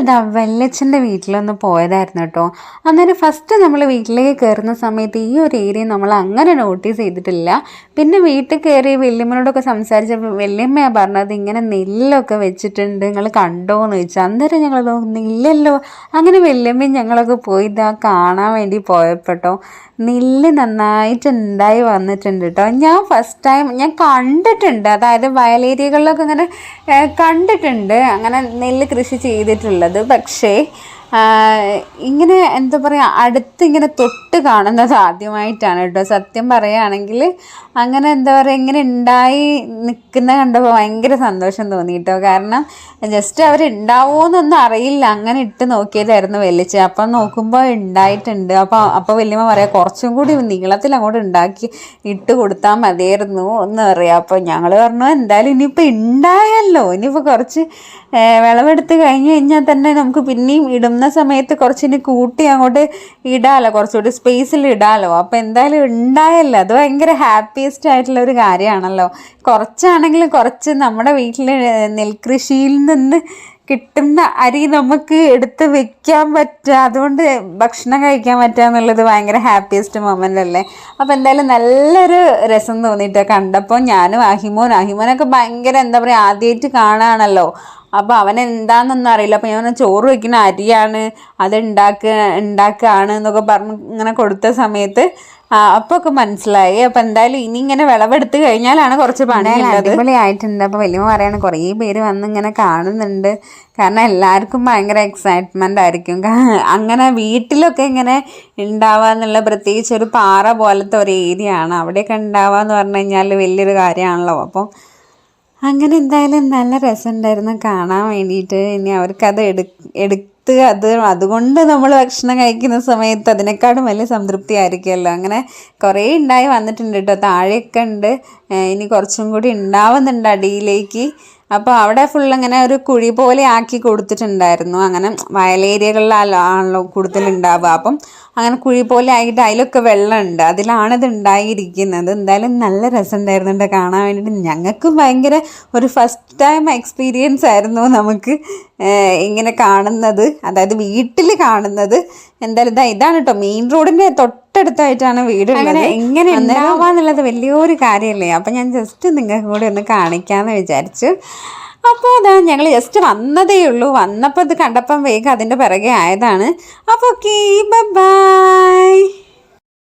ഞങ്ങളിതാ വല്യച്ഛൻ്റെ വീട്ടിലൊന്ന് പോയതായിരുന്നു കേട്ടോ. അന്നേരം ഫസ്റ്റ് നമ്മൾ വീട്ടിലേക്ക് കയറുന്ന സമയത്ത് ഈ ഒരു ഏരിയ നമ്മൾ അങ്ങനെ നോട്ടീസ് ചെയ്തിട്ടില്ല. പിന്നെ വീട്ടിൽ കയറി വല്യമ്മനോടൊക്കെ സംസാരിച്ചപ്പോൾ വല്യമ്മയാണ് പറഞ്ഞത് ഇങ്ങനെ നെല്ലൊക്കെ വെച്ചിട്ടുണ്ട്, നിങ്ങൾ കണ്ടോയെന്ന് ചോദിച്ചാൽ. അന്നേരം ഞങ്ങൾ നെല്ലല്ലോ. അങ്ങനെ വല്യമ്മയും ഞങ്ങളൊക്കെ പോയി ഇതാ കാണാൻ വേണ്ടി പോയപ്പോട്ടോ നെല്ല് നന്നായിട്ട് ഉണ്ടായി വന്നിട്ടുണ്ട് കേട്ടോ. ഞാൻ ഫസ്റ്റ് ടൈം ഞാൻ കണ്ടിട്ടുണ്ട്, അതായത് വയലേരിയകളിലൊക്കെ ഇങ്ങനെ കണ്ടിട്ടുണ്ട് അങ്ങനെ നെല്ല് കൃഷി ചെയ്തിട്ടുള്ളത്. പക്ഷേ ഇങ്ങനെ എന്താ പറയുക, അടുത്തിങ്ങനെ തൊട്ട് കാണുന്നത് ആദ്യമായിട്ടാണ് കേട്ടോ സത്യം പറയുകയാണെങ്കിൽ. അങ്ങനെ എന്താ പറയുക, ഇങ്ങനെ ഉണ്ടായി നിൽക്കുന്ന കണ്ടപ്പോൾ ഭയങ്കര സന്തോഷം തോന്നി കേട്ടോ. കാരണം ജസ്റ്റ് അവരുണ്ടാവുമോയെന്നൊന്നും അറിയില്ല, അങ്ങനെ ഇട്ട് നോക്കിയതായിരുന്നു വലിച്ച്. അപ്പം നോക്കുമ്പോൾ ഉണ്ടായിട്ടുണ്ട്. അപ്പോൾ വല്യമ്മ പറയാം കുറച്ചും കൂടി നീളത്തിൽ അങ്ങോട്ട് ഉണ്ടാക്കി ഇട്ട് കൊടുത്താൽ മതിയായിരുന്നു എന്ന് പറയാം. അപ്പോൾ ഞങ്ങൾ പറഞ്ഞു എന്തായാലും ഇനിയിപ്പോൾ ഉണ്ടായല്ലോ, ഇനിയിപ്പോൾ കുറച്ച് വിളവെടുത്ത് കഴിഞ്ഞ് കഴിഞ്ഞാൽ തന്നെ നമുക്ക് പിന്നെയും ഇടുന്ന സമയത്ത് കുറച്ചിനി കൂട്ടി അങ്ങോട്ട് ഇടാമല്ലോ, കുറച്ചുകൂടി സ്പേസിൽ ഇടാമല്ലോ. അപ്പോൾ എന്തായാലും ഉണ്ടായല്ലോ, അത് ഭയങ്കര ഹാപ്പിയസ്റ്റ് ആയിട്ടുള്ള ഒരു കാര്യമാണല്ലോ. കുറച്ചാണെങ്കിലും കുറച്ച് നമ്മുടെ വീട്ടിൽ നെൽകൃഷിയിൽ നിന്ന് കിട്ടുന്ന അരി നമുക്ക് എടുത്ത് വെക്കാൻ പറ്റുക, അതുകൊണ്ട് ഭക്ഷണം കഴിക്കാൻ പറ്റുക എന്നുള്ളത് ഭയങ്കര ഹാപ്പിയസ്റ്റ് മൊമെൻ്റ് അല്ലേ. അപ്പോൾ എന്തായാലും നല്ലൊരു രസം തോന്നിയിട്ട് കണ്ടപ്പോൾ ഞാനും അഹിമോനൊക്കെ ഭയങ്കര എന്താ പറയുക ആദ്യമായിട്ട് കാണുകയാണല്ലോ. അപ്പോൾ അവൻ എന്താണെന്നൊന്നും അറിയില്ല. അപ്പോൾ ഞാൻ ചോറ് വയ്ക്കുന്ന അരിയാണ്, അത് ഉണ്ടാക്കുകയാണ് എന്നൊക്കെ പറഞ്ഞ് ഇങ്ങനെ കൊടുത്ത സമയത്ത് അപ്പോൾ ഒക്കെ മനസ്സിലായി. അപ്പോൾ എന്തായാലും ഇനി ഇങ്ങനെ വിളവെടുത്ത് കഴിഞ്ഞാലാണ് കുറച്ച് പണിയുള്ളത്. അടിപൊളിയായിട്ടുണ്ട്. അപ്പോൾ വലിയ പറയാണ് കുറേ പേര് വന്ന് ഇങ്ങനെ കാണുന്നുണ്ട്. കാരണം എല്ലാവർക്കും ഭയങ്കര എക്സൈറ്റ്മെൻ്റ് ആയിരിക്കും. അങ്ങനെ വീട്ടിലൊക്കെ ഇങ്ങനെ ഉണ്ടാവുക എന്നുള്ള പ്രത്യേകിച്ച് ഒരു പാറ പോലത്തെ ഒരു ഏരിയ ആണ്, അവിടെയൊക്കെ ഉണ്ടാവുക എന്ന് പറഞ്ഞു കഴിഞ്ഞാൽ വലിയൊരു കാര്യമാണല്ലോ. അപ്പോൾ അങ്ങനെ എന്തായാലും നല്ല രസമുണ്ടായിരുന്നു കാണാൻ വേണ്ടിയിട്ട്. ഇനി അവർക്കത് എടുത്ത് അതുകൊണ്ട് നമ്മൾ ഭക്ഷണം കഴിക്കുന്ന സമയത്ത് അതിനേക്കാളും വലിയ സംതൃപ്തി ആയിരിക്കുമല്ലോ. അങ്ങനെ കുറേ ഉണ്ടായി വന്നിട്ടുണ്ട് കേട്ടോ, താഴെയൊക്കെ ഉണ്ട്, ഇനി കുറച്ചും കൂടി ഉണ്ടാവുന്നുണ്ട് അടിയിലേക്ക്. അപ്പോൾ അവിടെ ഫുള്ളങ്ങനെ ഒരു കുഴി പോലെ ആക്കി കൊടുത്തിട്ടുണ്ടായിരുന്നു. അങ്ങനെ വയലേരിയകളിലാണല്ലോ കൂടുതലുണ്ടാവുക. അപ്പം അങ്ങനെ കുഴി പോലെ ആയിട്ട് അതിലൊക്കെ വെള്ളമുണ്ട്, അതിലാണിത് ഉണ്ടായിരിക്കുന്നത്. എന്തായാലും നല്ല രസമുണ്ടായിരുന്നുണ്ട് കാണാൻ വേണ്ടിയിട്ട്. ഞങ്ങൾക്ക് ഭയങ്കര ഒരു ഫസ്റ്റ് ടൈം എക്സ്പീരിയൻസ് ആയിരുന്നു നമുക്ക് ഇങ്ങനെ കാണുന്നത്, അതായത് വീട്ടിൽ കാണുന്നത്. എന്തായാലും ഇതാണ് കേട്ടോ മെയിൻ റോഡിൻ്റെ തൊട്ടടുത്തായിട്ടാണ് വീട്. അങ്ങനെ എങ്ങനെ ഉണ്ടാവാന്നുള്ളത് വലിയൊരു കാര്യമല്ലേ. അപ്പം ഞാൻ ജസ്റ്റ് നിങ്ങൾക്ക് കൂടി ഒന്ന് കാണിക്കാമെന്ന് വിചാരിച്ചു. അപ്പോൾ ഞങ്ങൾ ജസ്റ്റ് വന്നതേ ഉള്ളൂ, വന്നപ്പോൾ ഇത് കണ്ടപ്പം വേഗം അതിൻ്റെ പിറകെ ആയതാണ്. അപ്പോൾ ഓക്കേ, ബൈ.